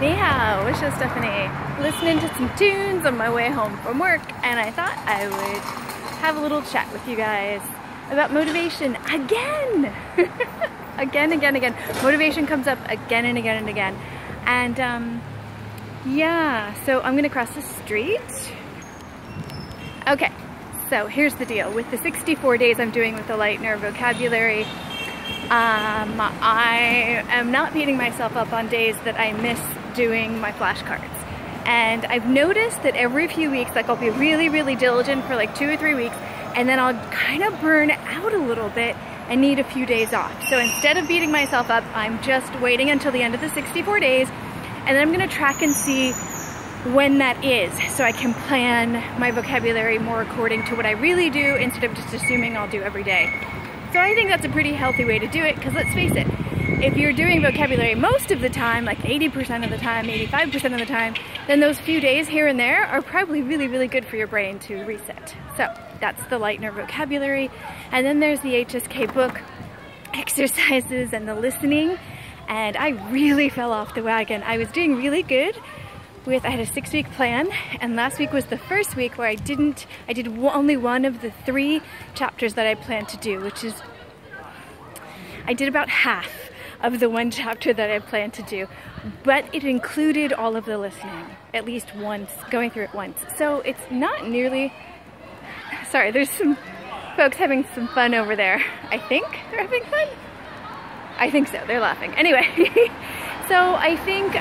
Ni hao, wish Stephanie. Listening to some tunes on my way home from work, and I thought I would have a little chat with you guys about motivation again. again. Motivation comes up again and again and again. And yeah, so I'm gonna cross the street. Okay, so here's the deal. With the 64 days I'm doing with the Lightener vocabulary, I am not beating myself up on days that I miss doing my flashcards. And I've noticed that every few weeks, like I'll be really diligent for like 2 or 3 weeks, and then I'll kind of burn out a little bit and need a few days off. So instead of beating myself up, I'm just waiting until the end of the 64 days, and then I'm gonna track and see when that is, so I can plan my vocabulary more according to what I really do instead of just assuming I'll do every day. So I think that's a pretty healthy way to do it, because let's face it, if you're doing vocabulary most of the time, like 80% of the time, 85% of the time, then those few days here and there are probably really good for your brain to reset. So that's the Lightener vocabulary. And then there's the HSK book exercises and the listening. And I really fell off the wagon. I was doing really good I had a 6-week plan, and last week was the first week where I did only one of the 3 chapters that I planned to do, which is, I did about half of the 1 chapter that I planned to do, but it included all of the listening, at least once, going through it once. So it's not nearly, sorry, there's some folks having some fun over there. I think they're having fun? I think so, they're laughing. Anyway, so I think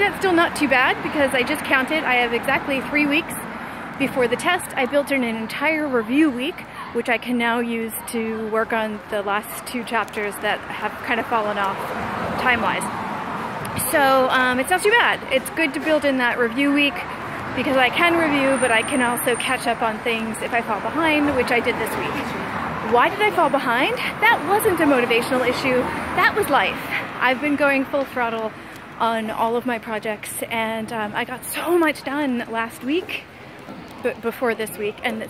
that's still not too bad, because I just counted. I have exactly 3 weeks before the test. I built in an entire review week, which I can now use to work on the last 2 chapters that have kind of fallen off time-wise. So it's not too bad. It's good to build in that review week, because I can review, but I can also catch up on things if I fall behind, which I did this week. Why did I fall behind? That wasn't a motivational issue. That was life. I've been going full throttle on all of my projects, and I got so much done last week, but before this week, and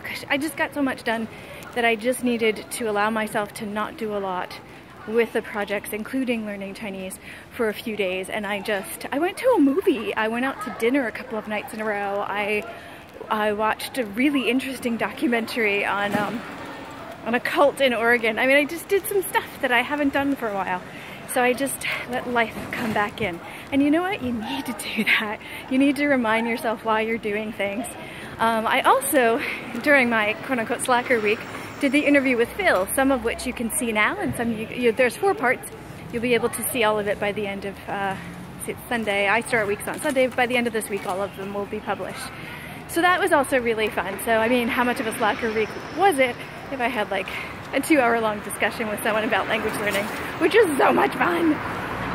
gosh, I just got so much done that I just needed to allow myself to not do a lot with the projects, including learning Chinese, for a few days. And I went to a movie. I went out to dinner a couple of nights in a row. I watched a really interesting documentary on a cult in Oregon. I mean, I just did some stuff that I haven't done for a while. So I just let life come back in. And you know what? You need to do that. You need to remind yourself why you're doing things. I also, during my quote-unquote slacker week, did the interview with Phil, some of which you can see now, and some there's 4 parts. You'll be able to see all of it by the end of it's Sunday. I start weeks on Sunday, but by the end of this week, all of them will be published. So that was also really fun. So I mean, how much of a slacker week was it if I had like a 2-hour-long discussion with someone about language learning, which is so much fun.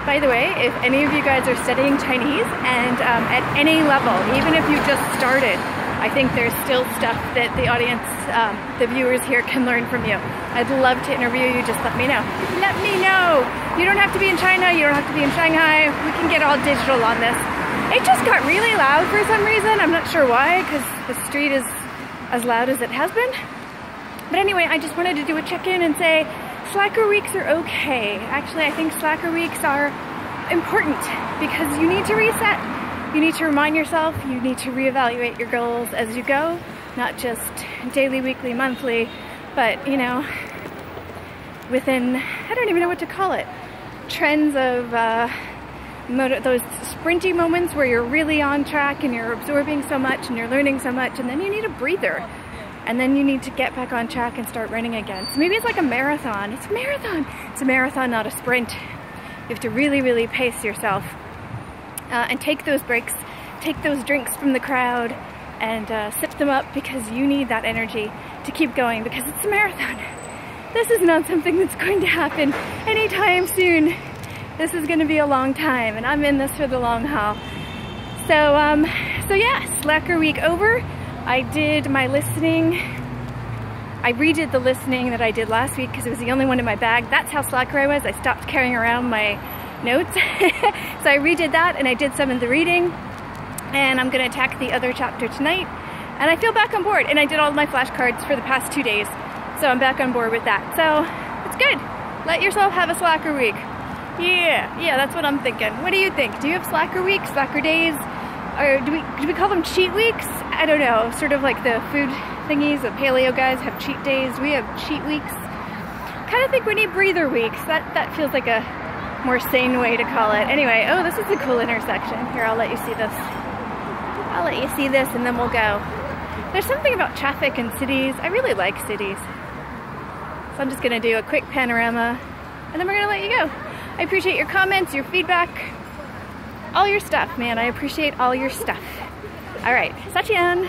By the way, if any of you guys are studying Chinese, and at any level, even if you just started, I think there's still stuff that the audience, the viewers here can learn from you. I'd love to interview you, just let me know. Let me know! You don't have to be in China, you don't have to be in Shanghai, we can get all digital on this. It just got really loud for some reason, I'm not sure why, because the street is as loud as it has been. But anyway, I just wanted to do a check-in and say slacker weeks are okay. Actually, I think slacker weeks are important, because you need to reset. You need to remind yourself, you need to reevaluate your goals as you go, not just daily, weekly, monthly, but you know, within, I don't even know what to call it, trends of those sprinty moments where you're really on track and you're absorbing so much and you're learning so much, and then you need a breather. And then you need to get back on track and start running again. So maybe it's like a marathon. It's a marathon. It's a marathon, not a sprint. You have to really pace yourself. And take those breaks, take those drinks from the crowd, and sip them up, because you need that energy to keep going, because it's a marathon. This is not something that's going to happen anytime soon. This is going to be a long time, and I'm in this for the long haul. So yeah, slacker week over. I did my listening. I redid the listening that I did last week because it was the only one in my bag. That's how slacker I was. I stopped carrying around my notes. So I redid that, and I did some of the reading, and I'm gonna attack the other chapter tonight. And I feel back on board, and I did all of my flashcards for the past 2 days. So I'm back on board with that. So it's good. Let yourself have a slacker week. Yeah, that's what I'm thinking. What do you think? Do you have slacker weeks, slacker days? Or do we call them cheat weeks? I don't know, sort of like the food thingies, the paleo guys have cheat days. We have cheat weeks. Kind of think we need breather weeks. That feels like a more sane way to call it. Anyway, oh, this is a cool intersection. Here, I'll let you see this. I'll let you see this and then we'll go. There's something about traffic in cities. I really like cities. So I'm just gonna do a quick panorama and then we're gonna let you go. I appreciate your comments, your feedback, all your stuff, man. I appreciate all your stuff. All right, Satyan.